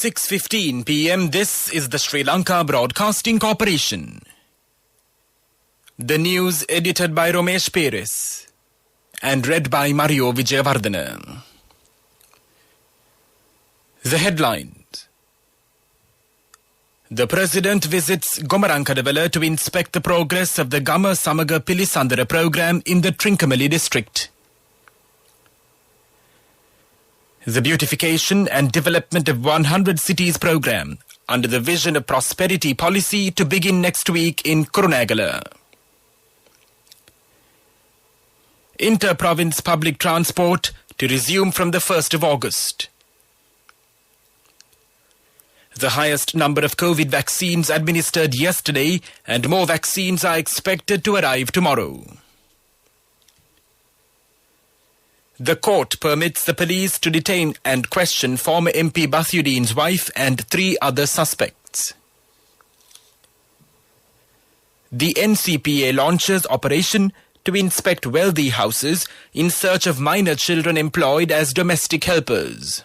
6:15 p.m. This is the Sri Lanka Broadcasting Corporation. The news edited by Romesh Perez and read by Mario Vijayavardhana. The headlines. The President visits Gomarankadewala to inspect the progress of the Gama Samaga Pilisandara program in the Trincomalee district. The Beautification and Development of 100 Cities program under the Vision of Prosperity policy to begin next week in Kurunegala. Inter-province public transport to resume from the 1st of August. The highest number of COVID vaccines administered yesterday and more vaccines are expected to arrive tomorrow. The court permits the police to detain and question former MP Bathiuddin's wife and 3 other suspects. The NCPA launches operation to inspect wealthy houses in search of minor children employed as domestic helpers.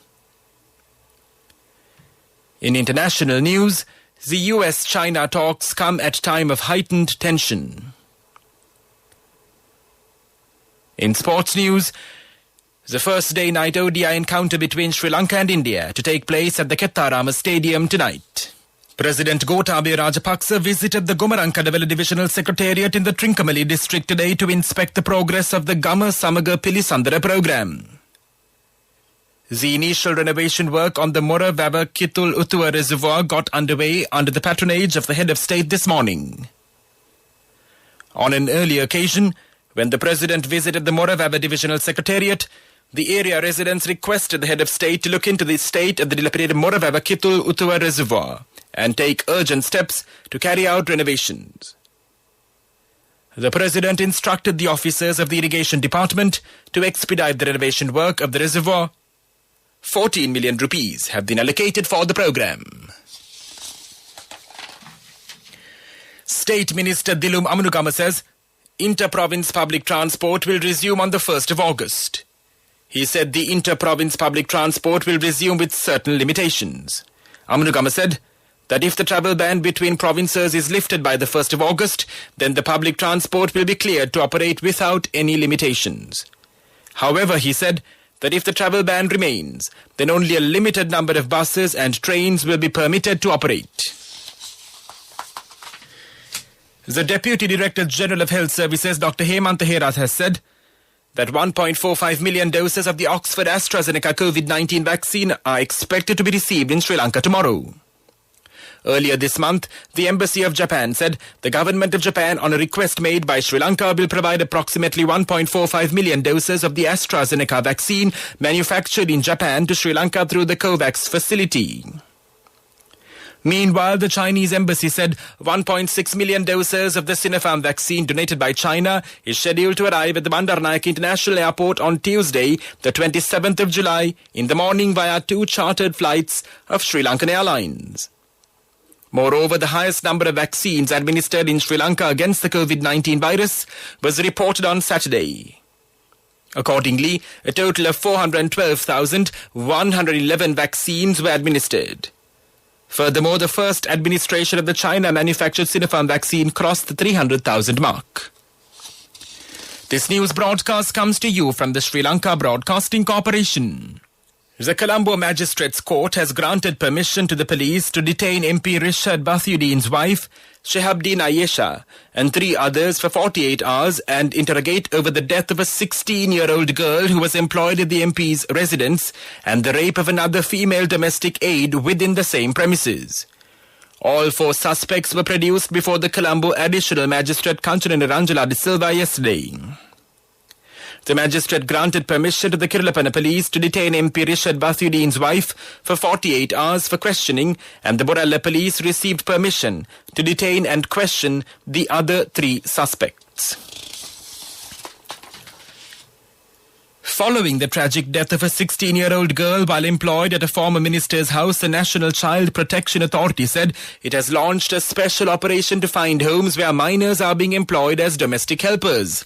In international news, the US-China talks come at time of heightened tension. In sports news, the first day night ODI encounter between Sri Lanka and India to take place at the Kettarama Stadium tonight. President Gotabaya Rajapaksa visited the Gomarankadewala Divisional Secretariat in the Trincomalee district today to inspect the progress of the Gama Samaga Pilisandara program. The initial renovation work on the Moravava Kitul Utua reservoir got underway under the patronage of the head of state this morning. On an earlier occasion, when the President visited the Moravava Divisional Secretariat, the area residents requested the head of state to look into the state of the dilapidated Moravava Kitul Utua reservoir and take urgent steps to carry out renovations. The President instructed the officers of the irrigation department to expedite the renovation work of the reservoir. 14 million rupees have been allocated for the program. State Minister Dilum Amunugama says inter-province public transport will resume on the 1st of August. He said the inter-province public transport will resume with certain limitations. Amunugama said that if the travel ban between provinces is lifted by the 1st of August, then the public transport will be cleared to operate without any limitations. However, he said that if the travel ban remains, then only a limited number of buses and trains will be permitted to operate. The Deputy Director General of Health Services, Dr. Hemantha Herath, has said that 1.45 million doses of the Oxford AstraZeneca COVID-19 vaccine are expected to be received in Sri Lanka tomorrow. Earlier this month, the Embassy of Japan said the government of Japan, on a request made by Sri Lanka, will provide approximately 1.45 million doses of the AstraZeneca vaccine manufactured in Japan to Sri Lanka through the COVAX facility. Meanwhile, the Chinese embassy said 1.6 million doses of the Sinopharm vaccine donated by China is scheduled to arrive at the Bandaranaike International Airport on Tuesday, the 27th of July, in the morning via 2 chartered flights of Sri Lankan Airlines. Moreover, the highest number of vaccines administered in Sri Lanka against the COVID-19 virus was reported on Saturday. Accordingly, a total of 412,111 vaccines were administered. Furthermore, the first administration of the China-manufactured Sinopharm vaccine crossed the 300,000 mark. This news broadcast comes to you from the Sri Lanka Broadcasting Corporation. The Colombo Magistrates Court has granted permission to the police to detain MP Rishad Bathiuddin's wife, Shehabdeen Ayesha, and 3 others for 48 hours and interrogate over the death of a 16-year-old girl who was employed at the MP's residence and the rape of another female domestic aide within the same premises. All 4 suspects were produced before the Colombo Additional Magistrate Kanchanana Ranjala de Silva yesterday. The magistrate granted permission to the Kirulapana police to detain MP Rishad Bathiuddin's wife for 48 hours for questioning, and the Borella police received permission to detain and question the other 3 suspects. Following the tragic death of a 16-year-old girl while employed at a former minister's house, the National Child Protection Authority said it has launched a special operation to find homes where minors are being employed as domestic helpers.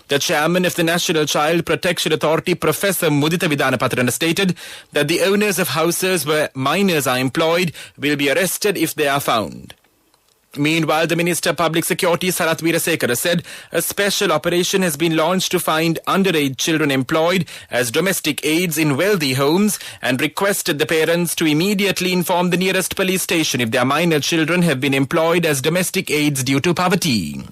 The chairman of the National Child Protection Authority, Professor Mudita Vidanapatrana, stated that the owners of houses where minors are employed will be arrested if they are found. Meanwhile, the Minister of Public Security, Sarath Weerasekara, said a special operation has been launched to find underage children employed as domestic aides in wealthy homes and requested the parents to immediately inform the nearest police station if their minor children have been employed as domestic aides due to poverty.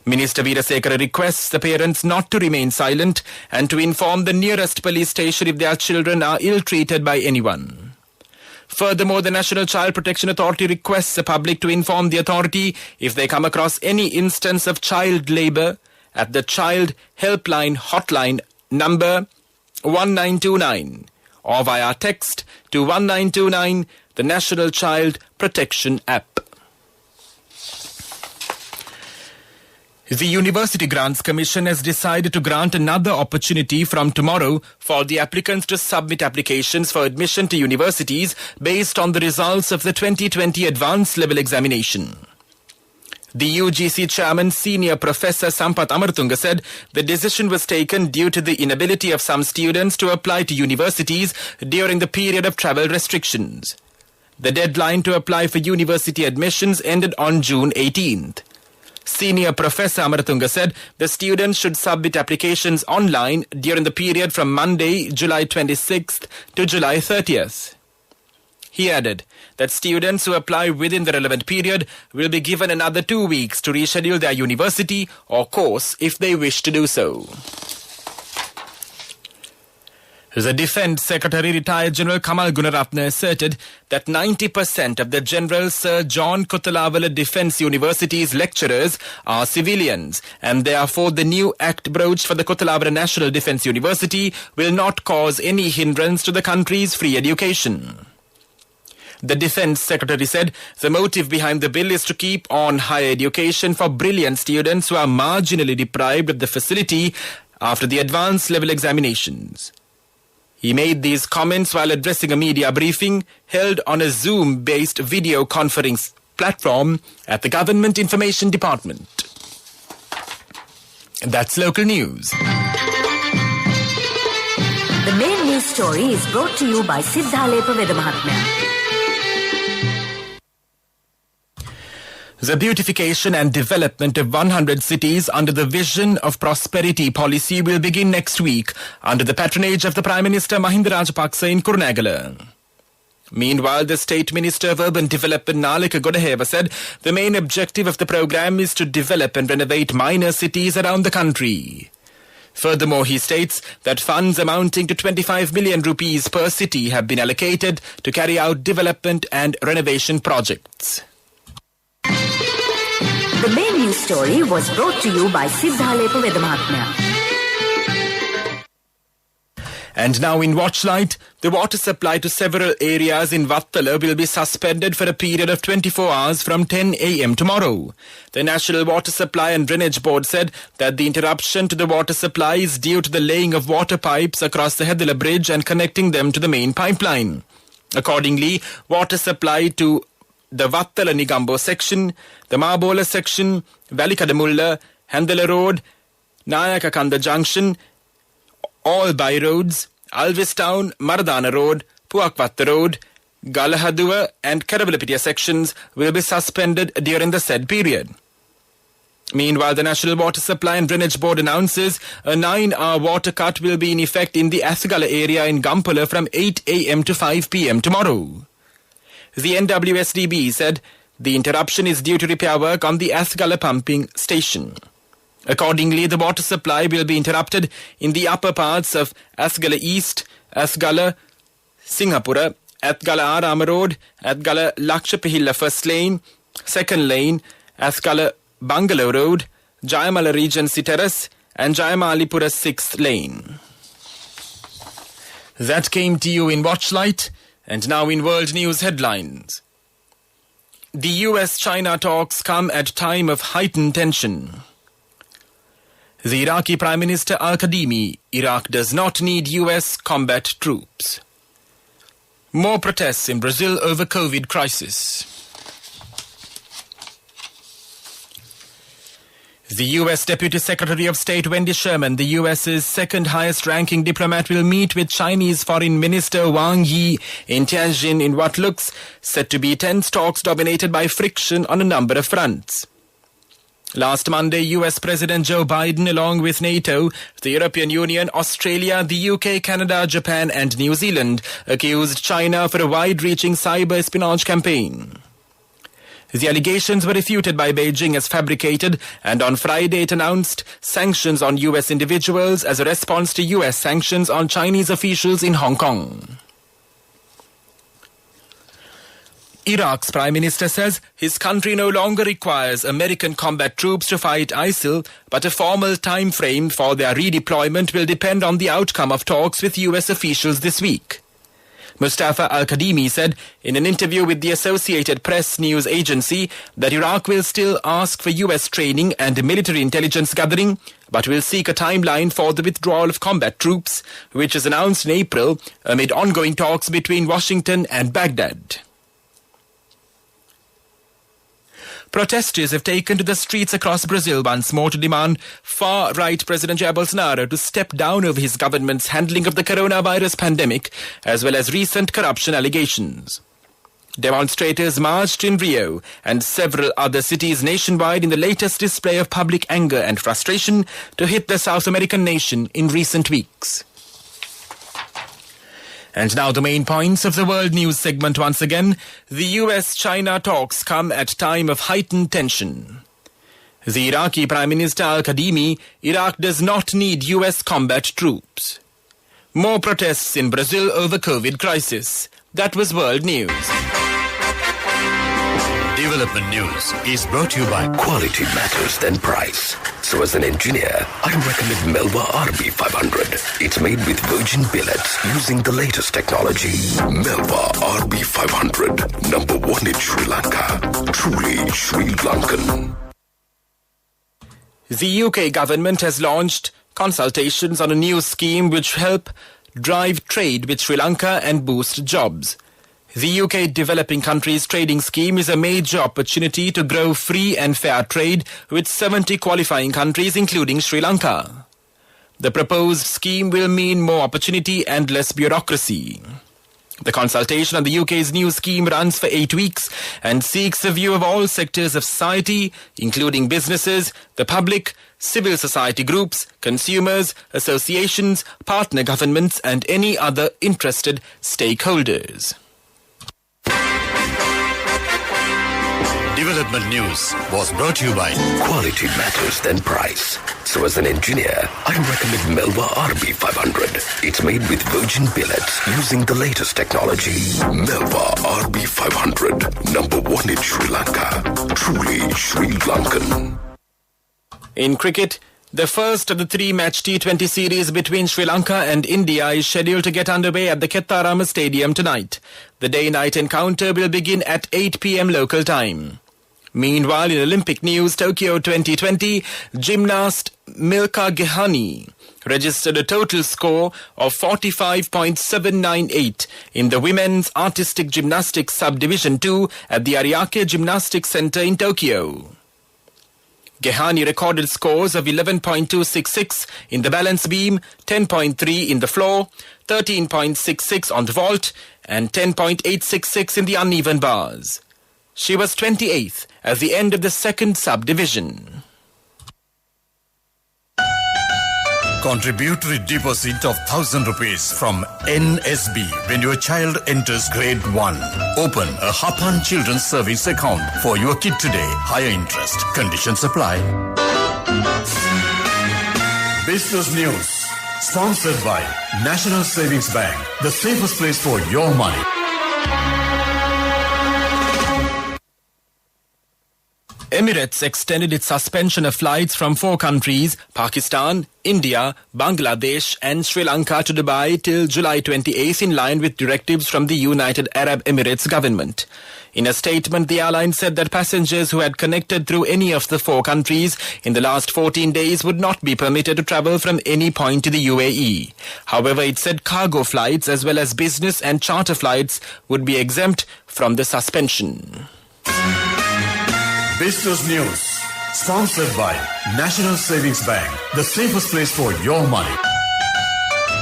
Minister Weerasekara requests the parents not to remain silent and to inform the nearest police station if their children are ill-treated by anyone. Furthermore, the National Child Protection Authority requests the public to inform the authority if they come across any instance of child labour at the Child Helpline Hotline number 1929 or via text to 1929, the National Child Protection app. The University Grants Commission has decided to grant another opportunity from tomorrow for the applicants to submit applications for admission to universities based on the results of the 2020 Advanced Level Examination. The UGC chairman, Senior Professor Sampath Amartunga, said the decision was taken due to the inability of some students to apply to universities during the period of travel restrictions. The deadline to apply for university admissions ended on June 18th. Senior Professor Amaratunga said the students should submit applications online during the period from Monday, July 26th to July 30th. He added that students who apply within the relevant period will be given another 2 weeks to reschedule their university or course if they wish to do so. The Defence Secretary, retired General Kamal Gunaratne, asserted that 90% of the General Sir John Kotalawala Defence University's lecturers are civilians, and therefore the new act broached for the Kotalawala National Defence University will not cause any hindrance to the country's free education. The Defence Secretary said the motive behind the bill is to keep on higher education for brilliant students who are marginally deprived of the facility after the advanced level examinations. He made these comments while addressing a media briefing held on a Zoom-based video conference platform at the Government Information Department. That's local news. The main news story is brought to you by Siddhalepa Vedamahatmya. The beautification and development of 100 cities under the Vision of Prosperity policy will begin next week under the patronage of the Prime Minister Mahinda Rajapaksa in Kurunegala. Meanwhile, the State Minister of Urban Development Nalika Godaheva said the main objective of the program is to develop and renovate minor cities around the country. Furthermore, he states that funds amounting to 25 million rupees per city have been allocated to carry out development and renovation projects. The main news story was brought to you by Siddhalepa Vedamahatmya. And now in Watchlight, the water supply to several areas in Vattala will be suspended for a period of 24 hours from 10 a.m. tomorrow. The National Water Supply and Drainage Board said that the interruption to the water supply is due to the laying of water pipes across the Hedala Bridge and connecting them to the main pipeline. Accordingly, water supply to the Vattala Nigambo section, the Mabola section, Valikadamulla, Handala Road, Nayakakanda Junction, all by roads, Alvis Town, Maradana Road, Puakwatta Road, Galahaduwa and Karabalapitiya sections will be suspended during the said period. Meanwhile, the National Water Supply and Drainage Board announces a 9-hour water cut will be in effect in the Athgala area in Gampala from 8 a.m. to 5 p.m. tomorrow. The NWSDB said the interruption is due to repair work on the Athgala pumping station. Accordingly, the water supply will be interrupted in the upper parts of Athgala East, Athgala Singhapura, Athgala Arama Road, Athgala Lakshapahilla First Lane, Second Lane, Athgala Bungalow Road, Jayamala Regency Terrace and Jayamalipura 6th Lane. That came to you in Watchlight. And now in world news headlines. The US-China talks come at time of heightened tension. The Iraqi Prime Minister Al-Kadhimi, Iraq does not need US combat troops. More protests in Brazil over COVID crisis. The U.S. Deputy Secretary of State Wendy Sherman, the U.S.'s second highest-ranking diplomat, will meet with Chinese Foreign Minister Wang Yi in Tianjin in what looks set to be tense talks dominated by friction on a number of fronts. Last Monday, U.S. President Joe Biden, along with NATO, the European Union, Australia, the UK, Canada, Japan and New Zealand, accused China for a wide-reaching cyber espionage campaign. The allegations were refuted by Beijing as fabricated, and on Friday it announced sanctions on U.S. individuals as a response to U.S. sanctions on Chinese officials in Hong Kong. Iraq's Prime Minister says his country no longer requires American combat troops to fight ISIL, but a formal time frame for their redeployment will depend on the outcome of talks with U.S. officials this week. Mustafa al-Kadhimi said in an interview with the Associated Press news agency that Iraq will still ask for U.S. training and military intelligence gathering, but will seek a timeline for the withdrawal of combat troops, which is announced in April amid ongoing talks between Washington and Baghdad. Protesters have taken to the streets across Brazil once more to demand far-right President Jair Bolsonaro to step down over his government's handling of the coronavirus pandemic, as well as recent corruption allegations. Demonstrators marched in Rio and several other cities nationwide in the latest display of public anger and frustration to hit the South American nation in recent weeks. And now the main points of the world news segment once again. The US-China talks come at time of heightened tension. The Iraqi Prime Minister al-Kadhimi, Iraq does not need US combat troops. More protests in Brazil over COVID crisis. That was world news. Development News is brought to you by Quality Matters Than Price. So as an engineer, I recommend Melba RB500. It's made with virgin billets using the latest technology. Melba RB500, number one in Sri Lanka. Truly Sri Lankan. The UK government has launched consultations on a new scheme which help drive trade with Sri Lanka and boost jobs. The UK Developing Countries Trading Scheme is a major opportunity to grow free and fair trade with 70 qualifying countries, including Sri Lanka. The proposed scheme will mean more opportunity and less bureaucracy. The consultation on the UK's new scheme runs for 8 weeks and seeks a view of all sectors of society, including businesses, the public, civil society groups, consumers, associations, partner governments, and any other interested stakeholders. Development News was brought to you by Quality Matters Than Price. So as an engineer, I recommend Melba RB500. It's made with virgin billets using the latest technology. Melba RB500, number one in Sri Lanka. Truly Sri Lankan. In cricket, the first of the three-match T20 series between Sri Lanka and India is scheduled to get underway at the Kettarama Stadium tonight. The day-night encounter will begin at 8 p.m. local time. Meanwhile, in Olympic news, Tokyo 2020, gymnast Milka Gehani registered a total score of 45.798 in the Women's Artistic Gymnastics Subdivision 2 at the Ariake Gymnastics Center in Tokyo. Gehani recorded scores of 11.266 in the balance beam, 10.3 in the floor, 13.66 on the vault, and 10.866 in the uneven bars. She was 28th at the end of the second subdivision. Contributory deposit of 1,000 rupees from NSB when your child enters grade 1. Open a Hapan Children's Service account for your kid today. Higher interest. Conditions apply. Business News. Sponsored by National Savings Bank. The safest place for your money. Emirates extended its suspension of flights from 4 countries, Pakistan, India, Bangladesh and Sri Lanka to Dubai till July 28th in line with directives from the United Arab Emirates government. In a statement, the airline said that passengers who had connected through any of the 4 countries in the last 14 days would not be permitted to travel from any point to the UAE. However, it said cargo flights as well as business and charter flights would be exempt from the suspension. Business News, Sponsored by National Savings Bank, the safest place for your money.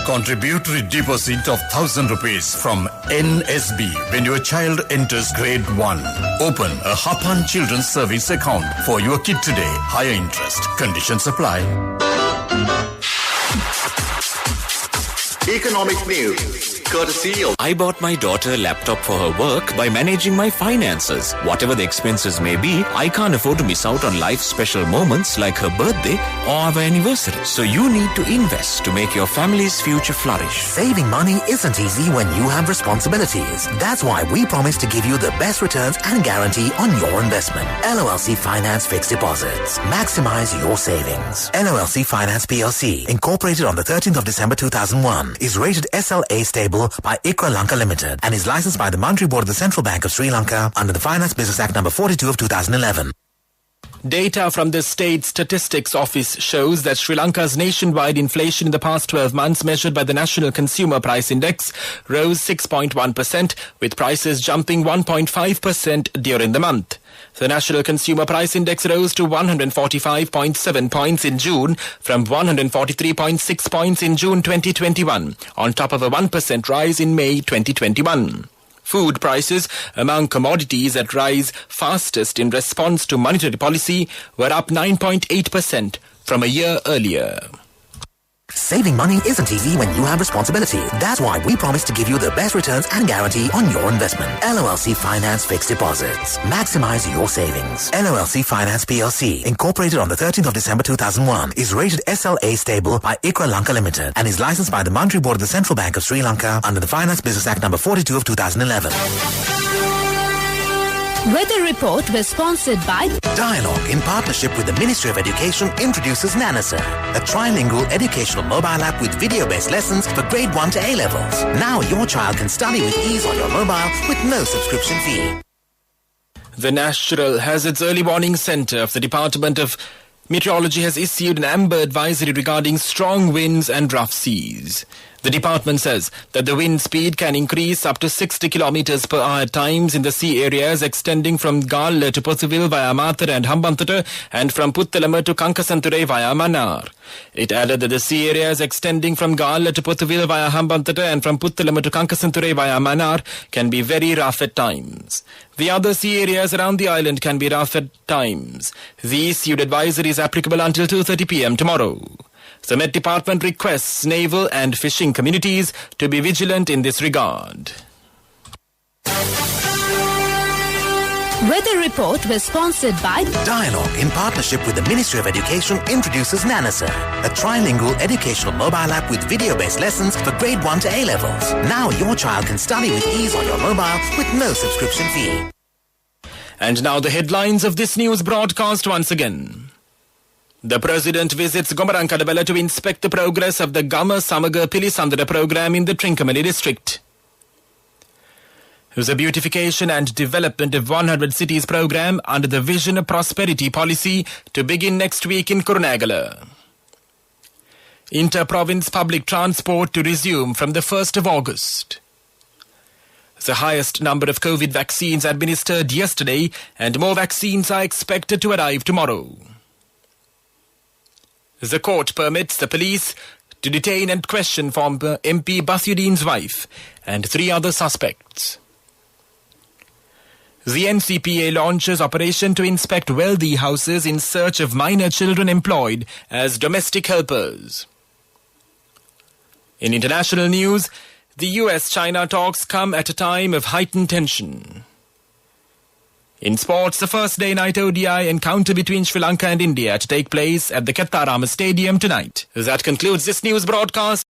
Contributory deposit of 1,000 rupees from NSB when your child enters grade 1. Open a Hapan Children's Savings account for your kid today. Higher interest. Conditions apply. Economic news. Courtesy of... I bought my daughter a laptop for her work by managing my finances. Whatever the expenses may be, I can't afford to miss out on life's special moments like her birthday or our anniversary. So you need to invest to make your family's future flourish. Saving money isn't easy when you have responsibilities. That's why we promise to give you the best returns and guarantee on your investment. LOLC Finance Fixed Deposits. Maximize your savings. LOLC Finance PLC, incorporated on the 13th of December 2001, is rated SLA stable by ICRA Lanka Limited and is licensed by the Monetary Board of the Central Bank of Sri Lanka under the Finance Business Act number 42 of 2011. Data from the State Statistics Office shows that Sri Lanka's nationwide inflation in the past 12 months measured by the National Consumer Price Index rose 6.1%, with prices jumping 1.5% during the month. The National Consumer Price Index rose to 145.7 points in June from 143.6 points in June 2021, on top of a 1% rise in May 2021. Food prices, among commodities that rise fastest in response to monetary policy, were up 9.8% from a year earlier. Saving money isn't easy when you have responsibility. That's why we promise to give you the best returns and guarantee on your investment. LOLC Finance Fixed Deposits. Maximize your savings. LOLC Finance PLC, incorporated on the 13th of December 2001, is rated SLA stable by ICRA Lanka Limited and is licensed by the Monetary Board of the Central Bank of Sri Lanka under the Finance Business Act number 42 of 2011. Weather report was sponsored by Dialogue, in partnership with the Ministry of Education, introduces Nanasa, a trilingual educational mobile app with video-based lessons for grade 1 to A-levels. Now your child can study with ease on your mobile with no subscription fee. The National Hazards Early Warning Centre of the Department of Meteorology has issued an amber advisory regarding strong winds and rough seas. The department says that the wind speed can increase up to 60 kilometers per hour at times in the sea areas extending from Galla to Pothuville via Matara and Hambantota and from Puttalama to Kankasanture via Mannar. It added that the sea areas extending from Galla to Pothuville via Hambantota and from Puttalama to Kankasanture via Mannar can be very rough at times. The other sea areas around the island can be rough at times. The issued advisory is applicable until 2:30 p.m. tomorrow. The Met Department requests naval and fishing communities to be vigilant in this regard. Weather report was sponsored by Dialogue, in partnership with the Ministry of Education, introduces Nanasa, a trilingual educational mobile app with video-based lessons for grade 1 to A-levels. Now your child can study with ease on your mobile with no subscription fee. And now the headlines of this news broadcast once again. The President visits Gomarankadabella to inspect the progress of the Gama Samaga Pilisandra program in the Trincomalee district. The beautification and development of 100 cities program under the Vision of Prosperity policy to begin next week in Kurunegala. Inter-province public transport to resume from the 1st of August. The highest number of COVID vaccines administered yesterday, and more vaccines are expected to arrive tomorrow. The court permits the police to detain and question former MP Bathyuddin's wife and 3 other suspects. The NCPA launches operation to inspect wealthy houses in search of minor children employed as domestic helpers. In international news, the US-China talks come at a time of heightened tension. In sports, the first day night ODI encounter between Sri Lanka and India to take place at the Kattarama Stadium tonight. That concludes this news broadcast.